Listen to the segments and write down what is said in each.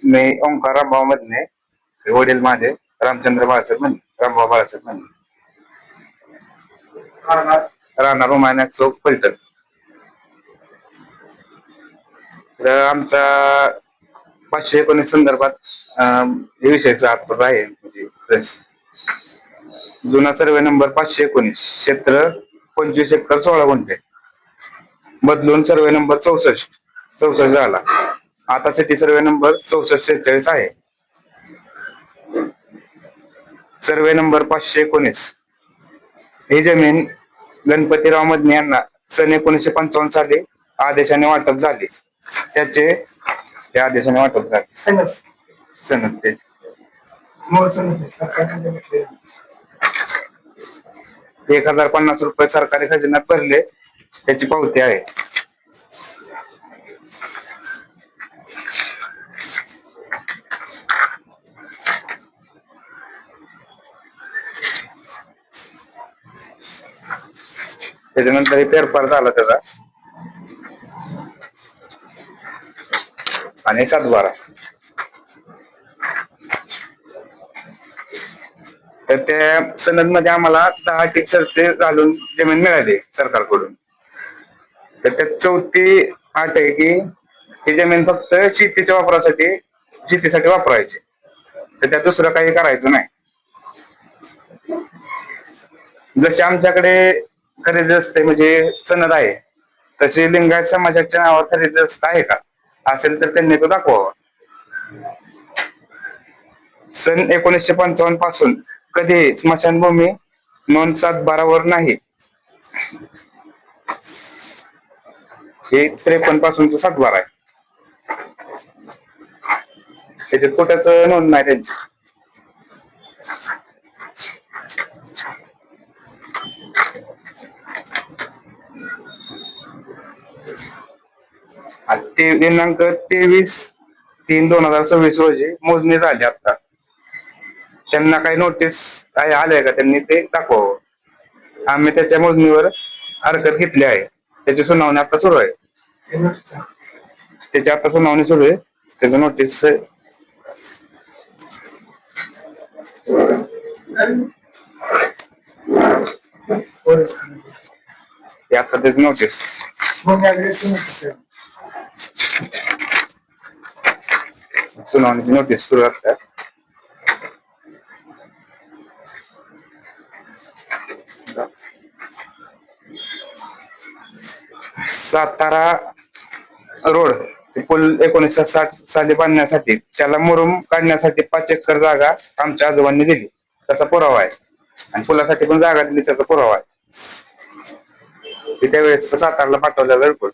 मी ओंकार रामभाऊ मधने, वडील माझे रामचंद्र बाळासाहेब म्हणले, रामभाऊ बाळासाहेब म्हणले, राहणार उमायनाथ चौक पैठण. तर आमचा 519 संदर्भात हे विषयाचा आत्पर आहे. म्हणजे जुना सर्वे नंबर 519, क्षेत्र 25 एकर 16 गुंठे, बदलून सर्वे नंबर 64 झाला. आता सिटी सर्वे नंबर 6446 आहे. सर्वे नंबर 519 ही जमीन गणपतीराव मदने यांना सन 1955 साली आदेशाने वाटप झाली. त्याचे त्या आदेशाने वाटप झाले सनद ते 1050 रुपये सरकारी खजिन्यात भरले, त्याची पावती आहे. त्याच्यानंतर फेरफार झाला त्याचा आणि 7/12. तर त्या सनद मध्ये आम्हाला 10 अटी शर्ती घालून जमीन मिळाली सरकारकडून. तर त्यात चौथी अट आहे की ही जमीन फक्त शेतीच्या वापरासाठी, शेतीसाठी वापरायची, तर त्यात दुसरं काही करायचं नाही. जसे आमच्याकडे खरेदी असते म्हणजे सनद आहे, तशी लिंगायत समाजाच्या नावावर खरेदी आहे का, असेल तर त्यांनी तो दाखवावा. सन 1955 पासून कधी स्मशानभूमी नोंद 7/12 वर नाही. हे 53 पासूनच 7/12 आहे. त्याच्यात कुठेच नोंद नाही त्यांची. दिनांक 23/3/2026 रोजी मोजणी झाली. आता त्यांना काही नोटीस आले का, त्यांनी ते दाखवावं. आम्ही त्याच्या मोजणीवर हरकत घेतली आहे. त्याची सुनावणी आता सुरू आहे. त्याची आता सुनावणी सुरू आहे. त्याचं नोटीस आता त्याची नोटीस सुनावणीची नोटीस सुरू असतात. सातारा रोड पूल 1960 साली बांधण्यासाठी त्याला मुरुम काढण्यासाठी 5 एकर जागा आमच्या आजोबांनी दिली, त्याचा पुरावा आहे. आणि पुलासाठी पण जागा दिली, त्याचा पुरावा आहे. त्यावेळेस सातारला पाठवलेला रिपोर्ट.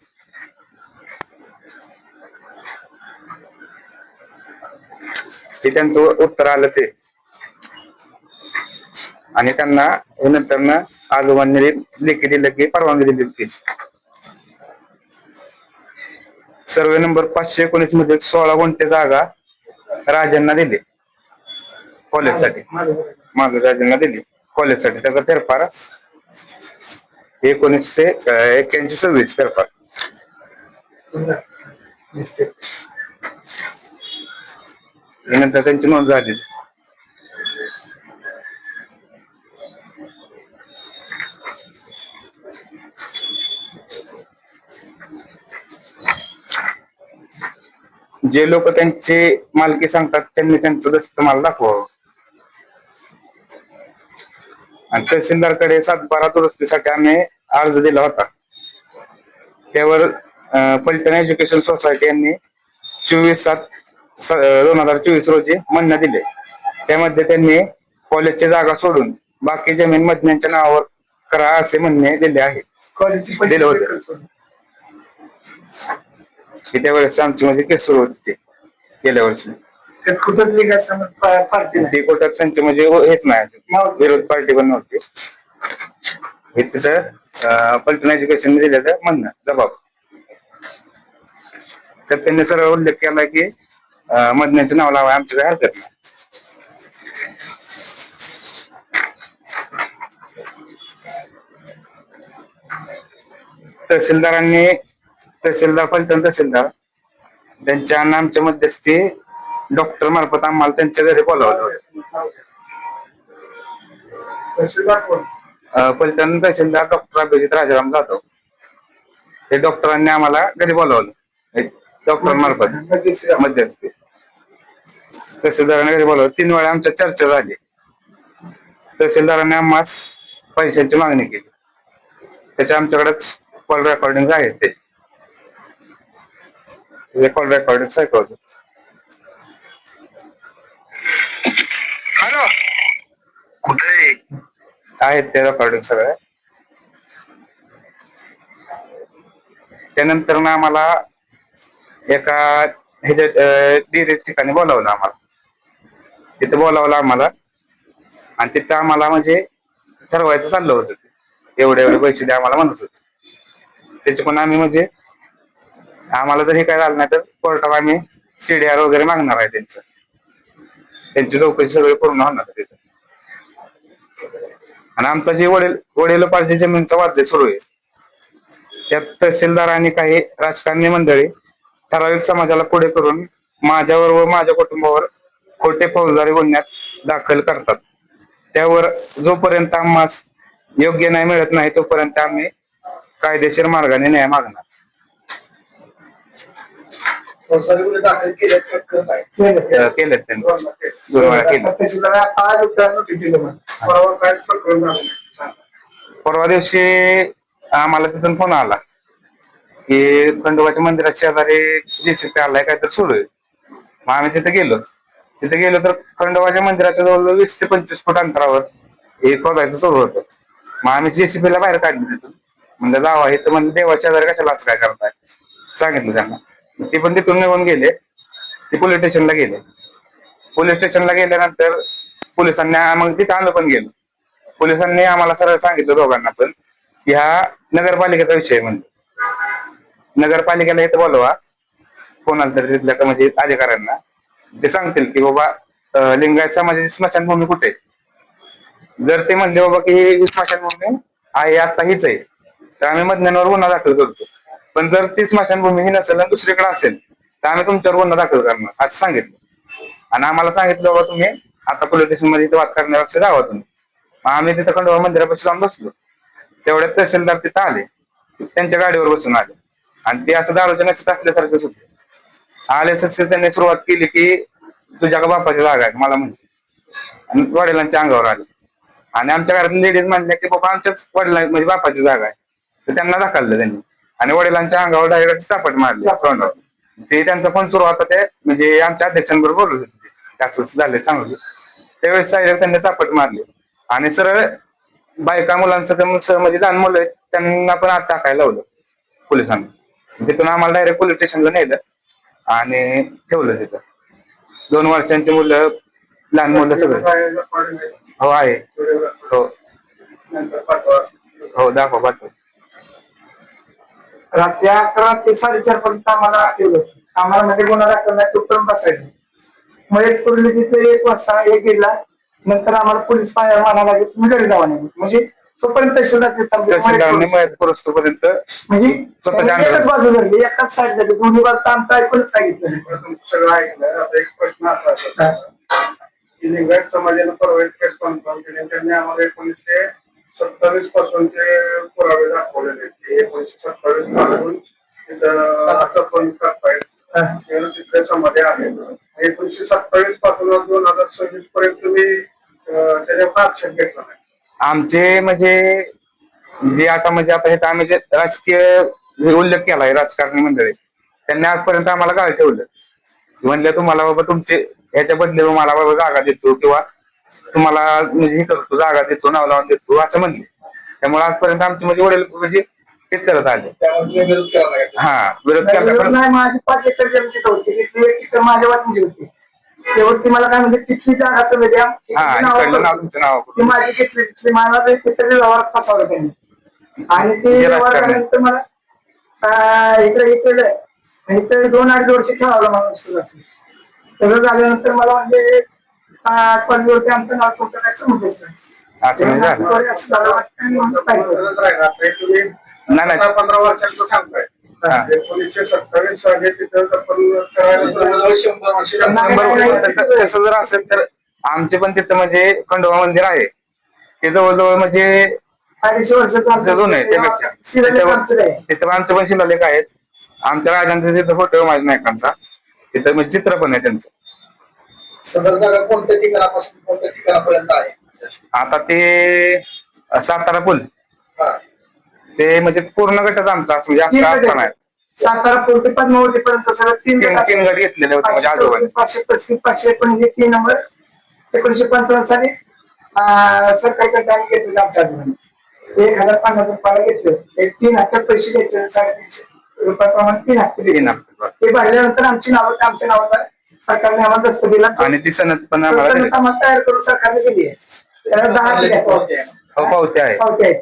ते त्यांचं उत्तर आलं ते, आणि त्यांना नंतर ना आजोबांनी लेखी दिलं की परवानगी दिली होती. सर्वे नंबर 519 मध्ये 16 गुंठे जागा राजांना दिली कॉलेजसाठी, राजांना दिली कॉलेजसाठी. त्याचा फेरफार 1981-26 फेरफार. नंतर त्यांची नोंद झाली. जे लोक त्यांची मालकी सांगतात त्यांनी त्यांचं दस्त मला दाखवावं. आणि तहसीलदारकडे 7/12 दुरुस्तीसाठी आम्ही अर्ज दिला होता. त्यावर पलटण एज्युकेशन सोसायटी यांनी 24/7/2024 रोजी म्हणणं दिले. त्यामध्ये त्यांनी कॉलेजची जागा सोडून बाकी जमीन मधन्यांच्या नावावर करा असे म्हणणे दिले आहे. दिले होते. त्यावेळेस आमची म्हणजे केस सुरू होती ते गेल्या वर्षी. ते कोर्टात त्यांचे म्हणजे हेच नाही, विरोध पार्टी पण नव्हती. हे तिथं पलटण एज्युकेशन दिलेलं म्हणणं जबाब. तर त्यांनी सरळ उल्लेख केला की मधन्यांचं नाव लावाय आमची काही हरकत नाही. तहसीलदार पलटण तहसीलदार त्यांच्या आमच्या मध्यस्थी डॉक्टर मार्फत आम्हाला त्यांच्या घरी बोलावलं होतं. पलटण तहसीलदार डॉक्टर अभिजित राजाराम जाधव हे डॉक्टरांनी आम्हाला घरी बोलावलं डॉक्टर मार्फत मध्यस्थी. तहसीलदारांनी घरी बोलावलं. 3 वेळा आमच्या चर्चा झाली. तहसीलदारांनी आम्हाला पैशांची मागणी केली. त्याच्या आमच्याकडे कॉल रेकॉर्डिंग आहेत. ते कॉल रेकॉर्डिंग ऐकवतो. हॅलो कुठे आहेत ते रेकॉर्डिंग सगळं. त्यानंतर ना आम्हाला एका ह्याच्या डिरेक्ट ठिकाणी बोलावलं आम्हाला. तिथे बोलावलं आम्हाला आणि तिथं आम्हाला म्हणजे ठरवायचं चाललं होतं. एवढे पैसे द्या आम्हाला म्हणत होते. त्याचे पण आम्ही म्हणजे आम्हाला जर हे काय झालं नाही तर कोर्टात आम्ही CDR वगैरे मागणार आहे. त्यांची चौकशी सगळी पूर्ण होणार तिथे. आणि आमचा जे वडिलोपार्जित जमीनचा वाद सुरू आहे त्यात तहसीलदार आणि काही राजकारणी मंडळी ठराविक समाजाला पुढे करून माझ्यावर व माझ्या कुटुंबावर खोटे फौजदारी गुन्ह्यात दाखल करतात. त्यावर जोपर्यंत आम्हास योग्य न्याय मिळत नाही तोपर्यंत आम्ही कायदेशीर मार्गाने न्याय मागणार. केलेत त्यांनी 2 वेळा केलं. परवा दिवशी आम्हाला तिथून फोन आला की खंडोबाच्या मंदिराच्या शेजारी JCP आलाय काय तर सुरू आहे. मग आम्ही तिथे गेलो तर खंडोबाच्या मंदिराच्या जवळ 20 ते 25 फूट अंतरावर हे खोदायचं सुरू होतं. मग आम्ही JCP ला बाहेर काढलं तिथून. म्हणजे जावा हे तर म्हणजे देवाच्या शेजारी कशाला असं काय करताय सांगितलं त्यांना. ते पण तिथून निघून गेले. ते पोलीस स्टेशनला गेले. पोलीस स्टेशनला गेल्यानंतर पोलिसांनी मग तिथं आम्ही पण गेलो. पोलिसांनी आम्हाला सरळ सांगितलं दोघांना पण की हा नगरपालिकेचा विषय म्हणजे नगरपालिकेला इथं बोलवा कोणाला तरी तिथल्या म्हणजे अधिकाऱ्यांना. ते सांगतील की बाबा लिंगायत समाजाची स्मशानभूमी कुठे. जर ते म्हणले बाबा की ही स्मशानभूमी आहे आता हीच आहे तर आम्ही मधन्यांवर गुन्हा दाखल करतो. पण जर ती स्मशानभूमी ही नसेल आणि दुसरीकडे असेल तर आम्ही तुमच्यावर गुन्हा दाखल करणार असं सांगितलं. आणि आम्हाला सांगितलं बाबा तुम्ही आता पोलीस स्टेशन मध्ये वाद करण्यापेक्षा जावा तुम्ही. मग आम्ही तिथं खंडोबा मंदिरापाशी जाऊन बसलो. तेवढ्यात तहसीलदार तिथं आले. त्यांच्या गाडीवर बसून आले आणि ते असं दारूच्या नशेत असल्यासारखंच होते. आले तसे त्यांनी सुरुवात केली की तुझ्या का बापाची जागा आहे मला म्हणते. आणि वडिलांच्या अंगावर आले आणि आमच्या घरातले लेडीज म्हणले की बाबा आमच्याच वडिलां म्हणजे बापाची जागा आहे. तर त्यांना दाखवलं त्यांनी आणि वडिलांच्या अंगावर डायरेक्ट चापट मारली तोंडावर. ते त्यांचा पण सुरुवात ते म्हणजे आमच्या अध्यक्षांबरोबर बोलत होते असं झालं चांगलं. त्यावेळेस डायरेक्ट त्यांनी चापट मारली आणि सरळ बायका मुलांचं म्हणजे लहान मुलं आहेत त्यांना पण आत टाकायला लावलं पोलिसांनी. तिथून आम्हाला डायरेक्ट पोलीस स्टेशनला नेलं आणि ठेवलं तिथं. 2 वर्षांची मुलं लहान मुलं सगळं. हो आहे. हो हो दाखवा पाठव. रात्री 11 ते 4:30 पर्यंत आम्हाला ठेवलं. आम्हाला मध्ये गुन्हा दाखल नाही तोपर्यंत बसायचं. मग एक पूर्वी तिथे 1 वाजता 1 गेला. नंतर आम्हाला पोलीस पाया मारायला लागले तुम्ही घरी जावा नाही म्हणजे तोपर्यंत तहसीलदारांनी मयत पोहोचतोपर्यंत म्हणजे एकच बाजू झाली एकाच साईड झाली दोन्ही बाजू आमचं ऐकूनच सांगितलं. सगळं ऐकलं. आता एक प्रश्न असा की लिंगायत समाजानं परवा केस कॉन्फरन्स केली त्यांनी आम्हाला 1927 पासूनचे पुरावे दाखवलेले. 1927 पासून तिथं करतायत तिथले समाधी आहेत. 1927 पासून 2026 पर्यंत तुम्ही त्याच्यावर आक्षेप घेतला नाही. आमचे म्हणजे जे आता म्हणजे आता हे आम्ही जे राजकीय उल्लेख केलाय राजकारणी मंडळी त्यांनी आजपर्यंत आम्हाला काय ठेवलं म्हणलं तुम्हाला बाबा तुमचे ह्याच्या बदले मला बाबा जागा देतो किंवा तुम्हाला म्हणजे हे करतो जागा देतो नाव लावून देतो असं म्हणले. त्यामुळे आजपर्यंत आमचे म्हणजे वडील म्हणजे तेच करत आले. हा विरोध केला. नाही माझी 5 एकर जमीन तिथं होती. तिथली 1 एकर माझ्या वाटणी होती. शेवटी मला काय म्हणजे तिथली जागा तुम्ही द्या तुमचं नाव ती माझी घेतली तिथली मला तिथे व्यवहारात फसवलं त्यांनी आणि ते व्यवहार झाल्यानंतर मला इकडे केलं. इथे 2-2.5 वर्ष खेळावलं मला सगळं झाल्यानंतर मला म्हणजे कॉलेजवरती आमचं नाव तुमचं काय समजत नाही 15 वर्षांचं सांगताय 1927 साली तिथं आपण करायला जवळजवळ 100 वर्ष तसं जर असेल तर आमचे पण तिथं म्हणजे खंडोबा मंदिर आहे ते जवळजवळ म्हणजे 250 वर्षाचं जुनं आहे त्यापेक्षा शिलालेख आमचं आहे. तिथं आमचे पण शिलालेख आहेत. आमच्या राजांचा तिथं फोटो माझ्या नायकांचा तिथं म्हणजे चित्र पण आहे त्यांचं. सदर जागा कोणत्या ठिकाणापासून कोणत्या ठिकाणापर्यंत आहे? आता ते सातारा पूल ते म्हणजे पूर्ण गटच आमचा म्हणजे तीन असं गट असताना आहेत. सातारा पूल ते पद्मावती पर्यंत सगळं तीन गट आहेत. तीन गट घेतलेले होते म्हणजे आजोबांनी. 535 519 3 नंबर 1955 साली सरकारकडे आम्ही घेतलेलं आमच्या आजोबांनी 1050 रुपयाला घेतलं. एक 3 हप्त्यात पैसे घेतले 350 रुपयाप्रमाणे 3 हप्ते तीन दिले. हप्ते. ते भरल्यानंतर आमच्या नावाचा सरकारने आम्हाला दस्त दिला. आणि ती सनद पण आम्हाला दिली. आम्हाला तयार करून सरकारने दिली आहे. त्याला 10 दिल्या पावत्या. हो, पावते आहे पावत्या आहेत.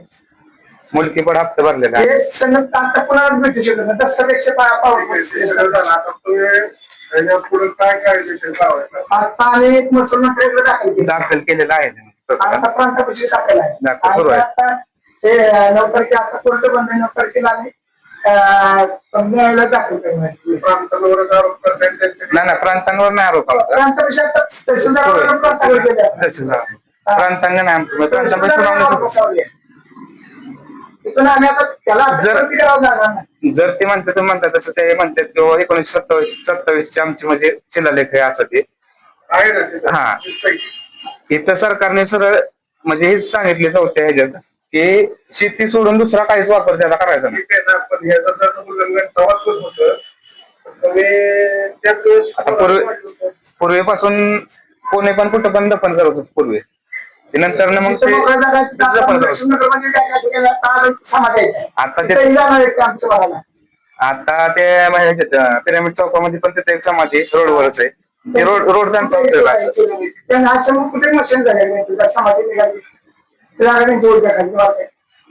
मुलकी पण हप्ते भरलेला आहे. हे सनद आता कुणालाच भेटू शकत नाही. दस्तावेजच्या आता तुम्ही पुढे काय काय देशील लावायचं? आता आम्ही एक महसूल मंत्र्याकडे दाखल केली. दाखल केलेला आहे आता प्रांतापरिषद दाखल आहे. दाखल सुरू आहे. आता ते 9 तारखेला आता कोर्ट बंद आहे. 9 तारखेला आम्ही न्यायालयात दाखल करणार. प्रांतांवरच आरोप करतायत त्यांचे. नाही प्रांतांवर नाही आरोप आमचा. प्रांतापरिषद तहसीलदारावर प्रांतावर केले आहे. प्रांतांग नाही आमचं प्रांतांवर सुनावणी सुरू. तिथून आम्ही आता त्याला जर- करावं लागणार नाही. जर ते म्हणतात तुम्ही म्हणतात तसं ते म्हणतात किंवा 1927 चे आमचे म्हणजे शिलालेख आहे असं ते. आहे ना तिथं. हा. दिसतंय. इथं सरकारने सरळ म्हणजे हेच सांगितले चौथ्या ह्याच्यात की शेती सोडून दुसरा काहीच वापर त्याला करायचा नाही. ठीक आहे ना, पण ह्याचं जर उल्लंघन तेव्हाच होत होतं. तुम्ही त्याच दिवस आता पूर्वीपासून कोणी पण कुठं पण दफन करत होत पूर्वी ते नंतर मग ते तिथं मोकळ्या जागा आहेत. दफन करत होते. लक्ष्मीनगरमध्ये काय ठिकाणी आता समाज आहे. आता ते तिथं जाणार आहेत आमच्या भागाला. आता ते पिरामिड चौकामध्ये पण तिथे एक समाधी रोडवरच आहे. ते रोड त्यांचा उपयोग आहे. त्यांना असं मग कुठे मशीन झाले नाही तुझ्या समाधी निघाली त्यांची ऊर्जा खाली.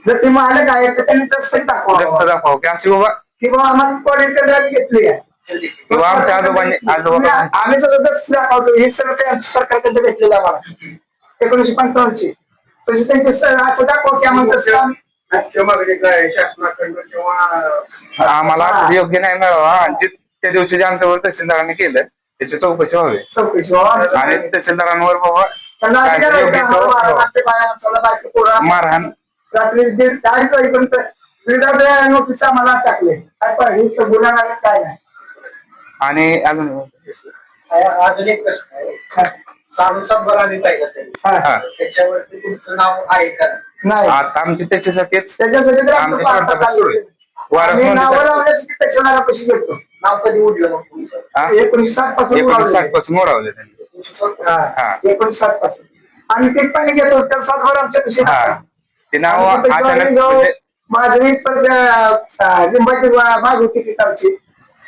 जर ते मालक आहे तर त्यांनी तसं रस्ता दाखवा दाखव की अशी बाबा की बाबा आम्हाला कोणी घेतली आहे. किंवा आमच्या आजोबा आम्ही सगळं दस्त दाखवतो. हे सगळं ते आमच्या सरकारकडे भेटलेलं आम्हाला 1955 ची. तसे त्यांचे असं दाखव की आम्हाला तसं आम्ही मुख्य मागणी काय आहे शासनाकडनं किंवा आम्हाला योग्य नाही मिळावा आणि त्या दिवशी जे आमच्यावर तहसीलदारांनी केलं त्याची चौकशी व्हावी चौकशी व्हावी. आणि तहसीलदारांवर बाबा त्यांना काय अधिकार आहे योग्य का? तो आमच्या बाया माणसाला बायको पोरं मारहाण रात्री 4:30 वाजेपर्यंत विदाउट नोटीस आम्हाला टाकले. काय पाहिजे गुन्हा नाही काय नाही. आणि अजून अजून एक प्रश्न आहे. साडूसात बघावी पाहिजे हा. त्याच्यावरती तुमचं नाव आहे का? नाही आता आमची त्याच्यासाठीच त्याच्यासाठी तर आमच्या आमचं प्रांतापासून सुरू आहे. वारस आम्ही नावं नोंदणीसाठी. लावण्यासाठी तहसीलदारा पैसे घेतो. नाव कधी उडलं मग तुमचं? हा? 1960 पासून 1960 पासून मोडावले त्यांनी. हा. 1960 पासून आम्ही पीक पाणी घेतो. त्या 7 वर आमच्या पैसे हा टाकतात. ते नाव आम्ही तिथे ज्वारी अचानक गहू, म्हणजे बाजरी परत लिंबाची बाग होती पिकांची.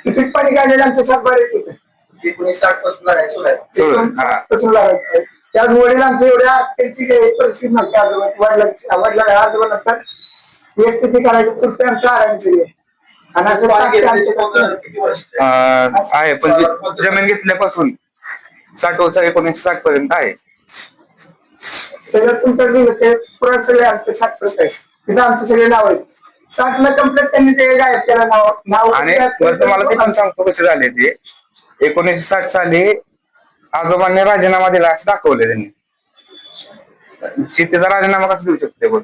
ती पीक पाणी काढलेले आमचे 7 बार येत होते. 1960 पासून लढाई सुरू आहे. सुरू. हा. पासून लागायचं. त्याच वडील आमच्या एवढ्या त्यांची काही परिस्थिती नव्हती. वडिला आजोबा नंतर एक किती करायचं तर ते आमच्या आरामची आहे. आणि असं बाकी आमच्या किती वर्ष? आहे पण जमीन घेतल्यापासून 1960 पर्यंत आहे. सगळं तुमचं ते पुढे सगळे आमचे 60% आहे. तिथं आमचे सगळे नाव आहेत. 60 ला कंप्लीट त्यांनी ते गायब केलं नाव आणि वर तुम्हाला ते पण सांगतो कसे झाले ते 1960 साली आजोबांनी राजीनामा दिला असं दाखवले त्यांनी. शेतीचा राजीनामा कसा देऊ शकते बघ.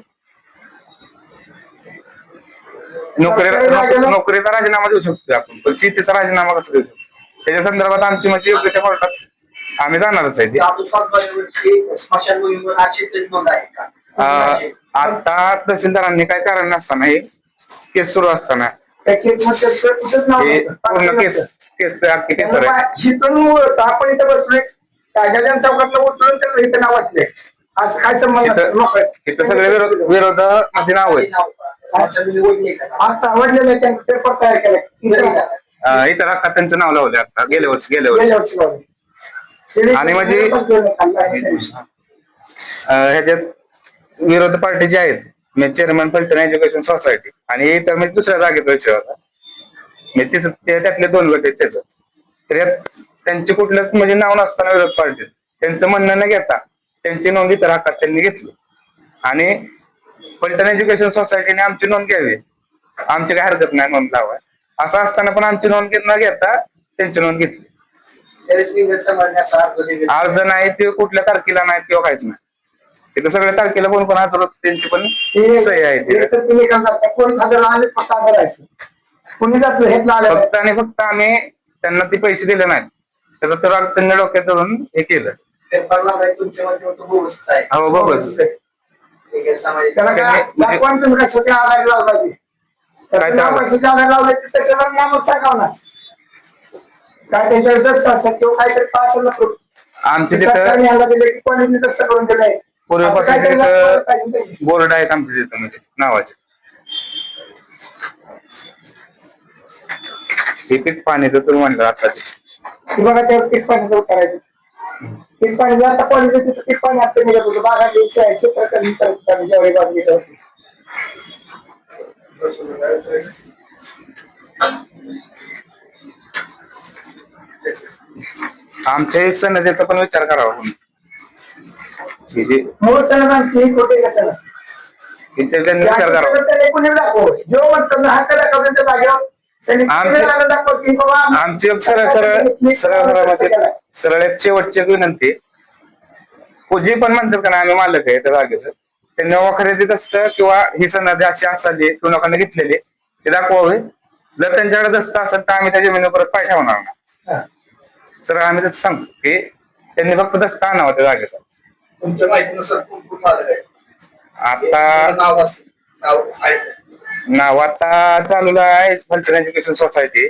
नोकरीचा राजीनामा देऊ शकतो आपण पण शेतीचा राजीनामा कसा देऊ शकतो त्याच्या संदर्भात आमची म्हणजे योग्य त्या कोर्टात आम्ही जाणारच आहे ते. स्मशानभूमीवर आक्षेप नोंद आहे का? आता तहसीलदारांनी काय कारण नसताना हे केस सुरू असताना हे पूर्ण केस अख्खी पेपर आहे. आपण इथं बसलोय राजाच्या चौकातलं उठलं तर इथं नाव वाटले. असं काय संबंध इथं सगळे विरोधामध्ये नाव आहे. आता आवडलेलं आहे त्यांनी पेपर तयार केला. इथं रक्का त्यांचं नाव लावलं आता गेल्या वर्षी आणि म्हणजे ह्याच्यात विरोधी पार्टी जे आहेत म्हणजे चेअरमन पलटण एज्युकेशन सोसायटी आणि इतर म्हणजे दुसऱ्या जागेत विषय होता म्हणजे त्यातले 2 गट आहेत त्याचं तर यात त्यांचे कुठलंच म्हणजे नाव नसताना विरोध पार्टीत त्यांचं म्हणणं न घेता त्यांची नोंद इतर हक्कात त्यांनी घेतली आणि पलटण एज्युकेशन सोसायटीने आमची नोंद घ्यावी. आमची काही हरकत नाही नोंद लावाय असं असताना पण आमची नोंद न घेता त्यांची नोंद घेतली. त्यावेळेस निवड समाजाने असा अर्ज दिलेला. अर्ज नाही ते कुठल्या तारखेला नाही किंवा काहीच नाही. तिथं सगळ्या तारखेला कोण कोण हजर होतं त्यांची पण सही आहे तिथे. तर तुम्ही काय करता, कोण हजर आले फक्त हजर राहायचं. कुणी जात हे आलं फक्त आणि फक्त आम्ही त्यांना ते पैसे दिले नाहीत. त्याचा तर राग त्यांनी डोक्यात धरून हे केलं. पेपरला नाही तुमच्यामध्ये होतं बोगसच आहे. हो बघच निवड समाजाचे. त्याला काय म्हणजे- दाखवा तुम्ही कशाचे आधार लावला ते. त्याचं नाव कशाचे आधार लावले ते त्याच्यावर नामच सांगावं ना. काय त्याच्यावर दस्त असतात किंवा काहीतरी पास नको. आमच्या तिथं सरकारने यांना दिले की कोणी दस्त करून दिलंय. पूर्वीपासून असं काहीतरी दाखवायला पाहिजे. तिथं बोर्ड आहेत आमच्या तिथं म्हणजे नावाचे. हे पीक पाणी तर तुम्ही म्हणलं आता ते. की बघा त्या पीक पाणी करायचं. पीक पाणी आता कॉलेज तिथं पीक पाणी आता मिळत होतं. बागाचे 180 प्रकारची जेवढे बाग घेत होते. आमच्या सनदेचा पण विचार करावा कोणी. हे जे मूळ चलन आमची खोटे का चलन. इथे त्यांनी विचार करावा. त्याला कोणी दाखव जो म्हणतो हा कदा करून त्या जागेवर त्यांनी आमचे- दाखव की बाबा आमची एक सरळ एक शेवटची एक विनंती. जे पण म्हणतात का ना आम्ही मालक आहे त्या जागेचं, त्यांनी बाबा खरेदीत असतं किंवा ही सनदी अशी असावी लोकांना घेतलेली ते दाखवावे. जर त्यांच्याकडे दस्त असेल तर आम्ही त्या जमिनीवर परत पाय ठेवणार नाही. सरळ आम्ही तसं सांगतो की त्यांनी फक्त दस्त आणावं त्या जागेचा. तुमच्या माहितीनुसार कोण कोण मालक आहे? आता नाव असते. नाव आहे. नाव आता चालू आहे कल्चर एज्युकेशन सोसायटी.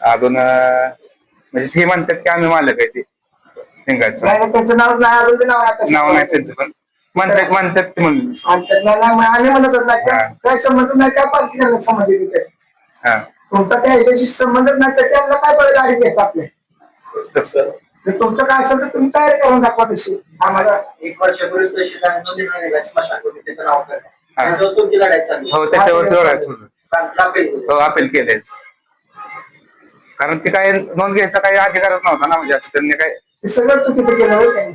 अजून म्हणजे ते म्हणतात की आम्ही मालक आहे ते लिंगायचं नाही, त्याचं नाव नाही अजून बी नाव नाही. नाव नाही त्यांचं पण म्हणतात ते म्हणून. आणि त्याला नाही, आम्ही म्हणतच नाही काय संबंध नाही त्या पार्टीला संबंध तिथे. हा तुमचा त्या ह्याच्याशी संबंधच नाही तर त्यांना काय बरं गाडी घ्यायचं आपले. तसं जर तुमचं काय असेल तर तुम्ही तयार करून दाखवा तशी आम्हाला. 1 वर्षापूर्वी पैसे नोंदणी नाही स्मशानभूमी त्याचं नाव काय? हा. त्याच्यावर तुमची लढाई चालली. हो त्याच्यावर जोरायचं होतं. appeal केलं. हो अपील केले. कारण ते काय नोंद घ्यायचा काही अधिकारच नव्हता ना म्हणजे असं त्यांनी काय हे सगळं चुकीचं केलं होतं त्यांनी.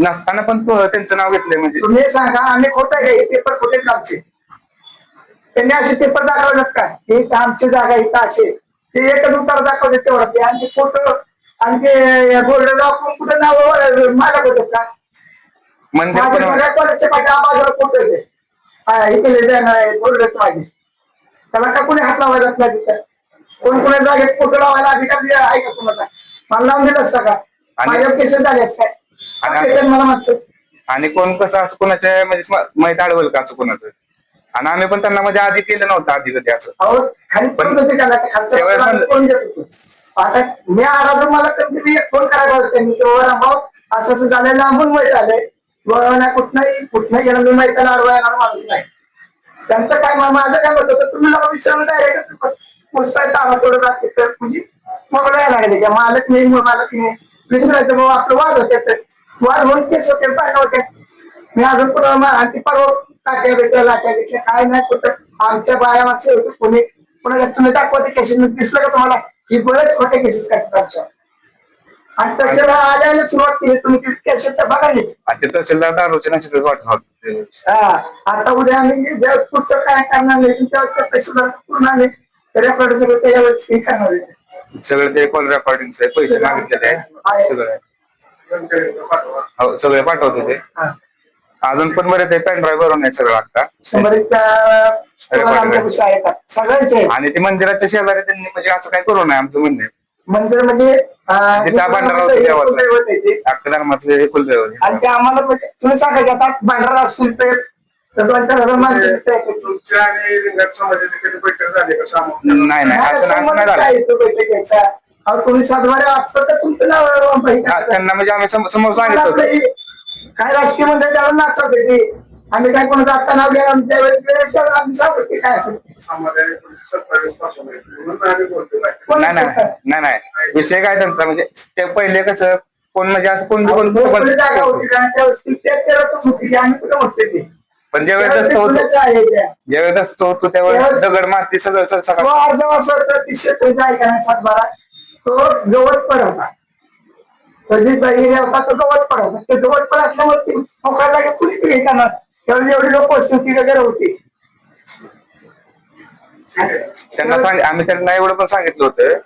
नसताना पण त्यांचं नाव घेतलंय म्हणजे. तुम्ही सांगा आम्ही खोटं आहे हे पेपर खोटेच आमचे. त्यांनी असे पेपर दाखवलेत का ही आमची जागा इथं असेल ते एकच उत्तर दाखवले तेवढं ते आणि फोटो आणि ते बोर्ड दाखवून कुठे नाव मालक होते का. मंदिर माझ्या पण सगळ्या कॉलेजच्या माझ्या बाजूला फोटो येते हे केले बोर्ड माझे. त्याला का कोणी हात लावायला जात नाही तिथं. कोण कोणा जागेत फोटो लावायला अधिकार आहे का तुम्हाला. मला लावून दिलं असतं का माझ्यावर केसेस झाले असतात. मला म्हणतो आणि कोण कसं असं कोणाच्या म्हणजे माहिती अडवल का असं कोणाचं. आणि आम्ही पण त्यांना म्हणजे आधी केलं नव्हतं आधी कधी असं. अहो खाली पडत होते त्याला खालच्या कोण देत होतो. आता मी आला मला कधी फोन करायला होता त्यांनी असं असं झालं लांबून माहित आलंय कुठनंही गेलं मी माहिती अडवा येणार माणूस नाही. त्यांचं काय माझं काय मत होतं तुम्ही लोक विचारून डायरेक्ट पुस्तक तारा थोडं जाते तर म्हणजे मग यायला लागले का मालक नाही विचारायचं बाबा आपलं वाद होते वाद होऊन केस होते पाहिजे होते. मी अजून पुन्हा ती परवा टाक्या भेटल्या लाट्या घेतल्या काय नाही कुठं आमच्या बाया मागचे होते कोणी पुन्हा तुम्ही दाखवते केसेस दिसलं का तुम्हाला ही बरेच खोटे केसेस करतात आमच्या. आणि तशाला आल्याला सुरुवात केली तुम्ही कॅसेट तर बघायला. ते तहसीलदार दारूचे नशेच वाटत. हा आता उद्या आम्ही पुढचं काय करणार नाही त्यावेळेस तहसीलदार पूर्ण आम्ही रेकॉर्ड सगळं त्यावेळेस हे करणार आहे. सगळं ते कॉल रेकॉर्डिंग पैसे मागितलेले आहे सगळं. हो सगळे पाठवते ते. अजून पण बरेच पेन ड्राईव्ह भरून आहे सगळं आता. 100 सगळ्यांचे. आणि ते मंदिराच्या शेजारी त्यांनी म्हणजे असं काय करू नये आमचं म्हणणे. मंदिर म्हणजे त्या अख्खा धर्मातले कुलदैवत. आणि ते आम्हाला तुम्ही सांगायचे आता भांडारा असतील ते माणसं तुमच्या आणि लिंगायत समाजाची कधी बैठक झाली का सामोरं? नाही असं नाही झालं. बैठकीचा तुम्ही सातबारे असतं तर तुमचं नाव त्यांना म्हणजे आम्ही समोर सांगितलं होतं. काय राजकीय मंडळ त्याला नाचत होते आम्ही काय कोणाचं आता नाव घ्या आमच्या वेळेस आम्ही सांगतो काय असेल. समाजाने 27 पासून आहे. म्हणून आम्ही बोलतो. नाही विषय काय त्यांचा म्हणजे ते पहिले कसं कोण म्हणजे असं कोण जागा होती का त्यावेळेस होती आम्ही कुठं म्हणतो ते. पण ज्यावेळेस असतो तो त्यावेळेस दगड माती सगळं सगळं अर्धा वर्ष 30 ऐका नाही 7-12 तो गवत पडवता होता तो गवत पडवता ते गवत पड असल्यामुळे ती मोकळ्या जागा कुणी घेताना त्यावेळी एवढी लोक वस्तू वगैरे होती. आम्ही त्यांना एवढं पण सांगितलं होतं,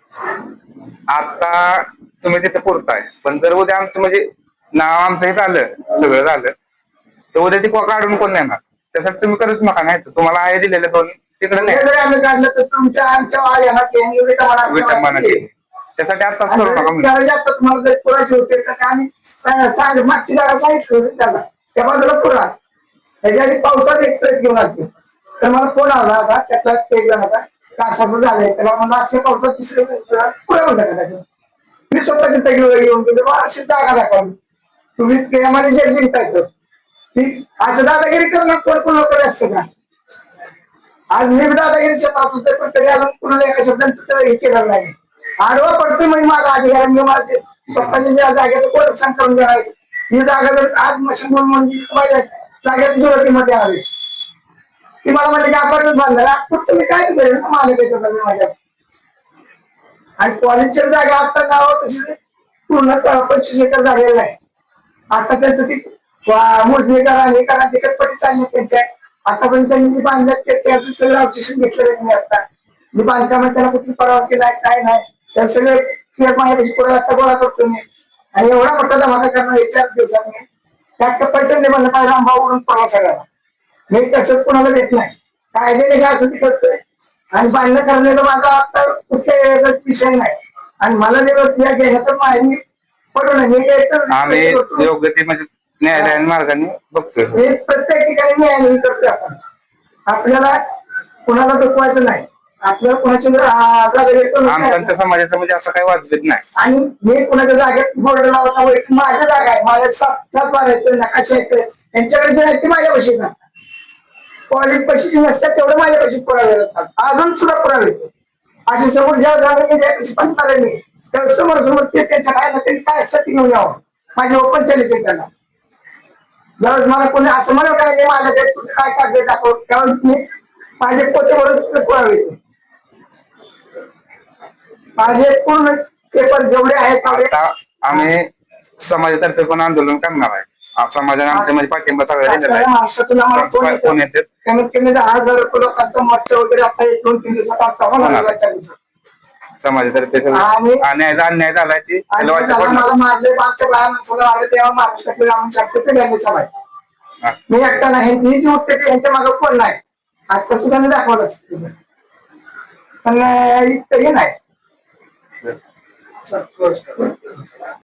आता तुम्ही तिथे पुरताय, पण जर उद्या आमचं म्हणजे नाव आमचं हे झालं, सगळं झालं, तर उद्या ती काढून कोण नेणार? त्यासाठी तुम्ही करूच नका. नाही तर तुम्हाला आहे दिलेले दोन तिकडे नाही जरी आम्ही काढलं तर तुमच्या आमच्या वाळ्याला त्यांनी विटंबना केली. त्यासाठी आताच करू नका म्हणून. तुम्हाला जर पुरायचे होते तर आम्ही मागची जागा सांगितलं होतं त्याला, त्या बाजूला पुरा त्याच्या आधी पावसात एक ट्रेक घेऊन आलते, तर मला फोन आला होता त्यातला एक जण होता कासाचं झालंय, त्याला मला अशा पावसात दुसरे पुरा म्हणलं का? मी स्वतः तिथे येऊन गेलो, मला अशी जागा दाखवली, तुम्ही प्रेमाने जे जिंकायचं ती असं दादागिरी करणं कोण कोणाकडे असतं का? आज मी दादागिरीच्या पाहतो पण तरी अजून कुणाला एका शब्दांत हे केलेलं नाही. आडवा पडतोय म्हणजे माझा अधिकार, मी माझे स्वतःच्या ज्या जागेचं प्रोटेक्शन करून देणार. ही जागा जर आज मशीन म्हणजे माझ्या जागेत जुरटीमध्ये आली, ती मला म्हणले की आपण बांधणार फक्त मी काय करेल ना मला काही माझ्या. आणि कॉलेजच्या जागा आता नाव तशी पूर्ण 25 एकर झालेलं आहे. आता त्यांचं ती मोजणी करा हे करा तिकटपट्टी चालली त्यांच्या. आतापर्यंत त्यांनी जे बांधल्यात त्याचं सगळं ऑब्जेक्शन घेतलेलं मी आता जे बांधकामात त्याला कुठली परवानगी नाही काय नाही, त्या सगळे माझ्यापाशी पुढे आता गोळा करतो मी. आणि एवढा मोठा धमाका करणार 4 दिवसात मी त्या पट्ट्याने म्हणलं पाहिजे रामभाऊकडून पडला सगळ्याला. मी तसंच कोणाला देत नाही, कायद्याने काय असं ती करतोय. आणि बांधणं करण्याचा माझा आता कुठे विषय नाही. आणि मला जे घेण्याचं माहिती पडू नये आम्ही योग्य ते म्हणजे न्यायालयीन मार्गाने बघतोय. मी प्रत्येक ठिकाणी न्यायालयीन करतोय. आपण आपल्याला कुणाला दुखवायचं नाही, आपल्याला कुणाची आमच्या समाजाचं म्हणजे असं काही वाजवीत नाही. आणि मी कुणाच्या जागेत बोर्ड लावता माझ्या जागा आहे, माझ्या 7 बार येतोय नकाशा येतोय, त्यांच्याकडे जे आहे ते माझ्या पैसे ना कॉलेज पैशाची नसतात तेवढं माझ्या पैसे पुरावे लागतात. अजून सुद्धा पुरावे असे समोर ज्या जागा मी ज्या पैसे पंचनाले मी तर समोर ते त्यांच्या काय ना त्यांनी काय असतं ती घेऊन यावं. माझे ओपन चालायचे त्यांना ज्यावेळेस मला कोणी असं म्हणलं काय नाही माझ्या कुठे काय कागद दाखव, त्यावेळेस मी माझे पोते भरून पुरावे येते. माझे पूर्ण पेपर जेवढे आहेत आता आम्ही समाजातर्फे पण आंदोलन करणार आहे. समाजाने आमच्या म्हणजे पाठिंबा सगळ्या दिलेला आहे. महाराष्ट्रातून आम्हाला कोण येते कमीत कमी 10,000 लोकांचा मोर्चा वगैरे आता 1-2-3 दिवसात आता होणार समाजातर्फे आणि अन्याय झालाय ती मला मारले मागच्या बाया माणसाला मारले तेव्हा महाराष्ट्रातले रामन शास्त्री बँकेत सभा आहे. मी एकटा नाही, ही जी उठते यांच्या मागे कोण नाही. आता सुद्धा मी दाखवलं असतं पण इतकंही नाही.